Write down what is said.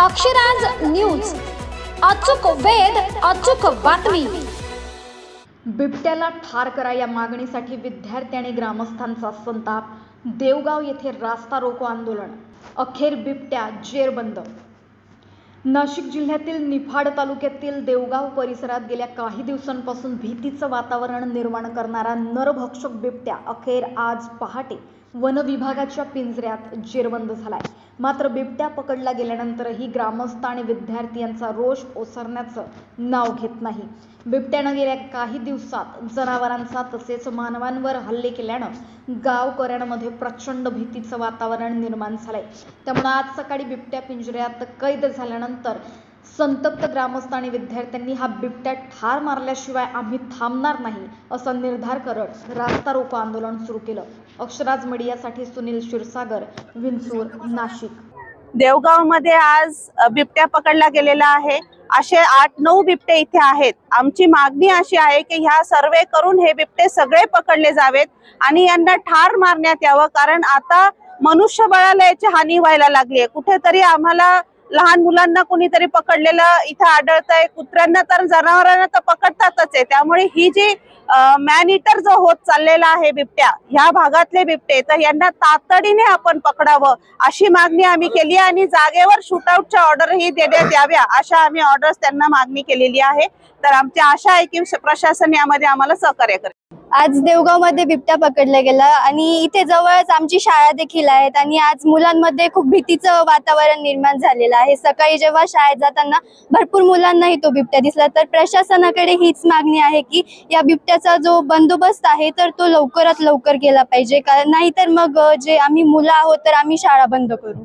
Akshraj news, अचूक वेध, अचूक बातमी। बिबट्याला ठार करा या मागणीसाठी विद्यार्थी आणि ग्रामस्थांचा संताप। देवगाव येथे रास्ता रोको आंदोलन, अखेर बिबट्या जेरबंद। नाशिक जिल्ह्यातील निफाड तालुक्यातील देवगाव परिसरात गेल्या काही दिवसांपासून भीतीचं वातावरण निर्माण करणारा नरभक्षक बिबट्या अखेर आज पहाटे वन विभागाच्या पिंजऱ्यात जेरबंद झालाय। मात्र बिबट्या पकडला गेल्यानंतरही ग्रामस्थ आणि विद्यार्थी यांचा रोष ओसरण्याचं नाव घेत नाही। बिबट्यानं गेल्या काही दिवसात जनावरांचा तसेच मानवांवर हल्ले केल्यानं गावकऱ्यांमध्ये प्रचंड भीतीचं वातावरण निर्माण झालंय। त्यामुळे आज सकाळी बिबट्या पिंजऱ्यात कैद झाल्यानंतर संतप्त ग्रामस्थ आणि विद्यार्थ्यांनी हा बिबट्या ठार मारल्याशिवाय आम्ही थांबणार नाही असा निर्धार करत रास्ता रोको आंदोलन सुरू केलं। अक्षराज मीडियासाठी सुनील क्षीरसागर, विंचूर, नाशिक। देवगाव मध्ये आज बिबट्या पकडला गेलेला आहे। असे 8-9 बिबटे इथे आहेत। आमची मागणी अशी आहे की ह्या सर्वे करून हे बिबटे सगळे पकडले जावेत आणि यांना ठार मारण्यात यावं, कारण आता मनुष्यबळाला याची हानी व्हायला लागली आहे। कुठेतरी आम्हाला लहान मुलांना कोणीतरी पकडलेलं इथं आढळतंय, कुत्र्यांना तर जनावरांना तर पकडतातच आहे। त्यामुळे ही जी मॅन ईटर जो होत चाललेला आहे बिबट्या, ह्या भागातले बिबटे, तर यांना तातडीने आपण पकडावं अशी मागणी आम्ही केली आणि जागेवर शूटआउटच्या ऑर्डरही देण्यात याव्या अशा आम्ही ऑर्डर्स त्यांना मागणी केलेली आहे। तर आमची आशा आहे की प्रशासन यामध्ये आम्हाला सहकार्य करेल। आज देवगाव मध्ये बिबट्या पकडला गेला आणि इथे जवळच आमची शाळा देखील आहेत आणि आज मुलांमध्ये खूप भीतीचं वातावरण निर्माण झालेलं आहे। सकाळी जेव्हा शाळेत जाताना भरपूर मुलांनाही तो बिबट्या दिसला। तर प्रशासनाकडे हीच मागणी आहे की या बिबट्याचा जो बंदोबस्त आहे तर तो लवकरात लवकर केला पाहिजे, कारण नाहीतर मग जे आम्ही मुलं आहोत तर आम्ही शाळा बंद करू।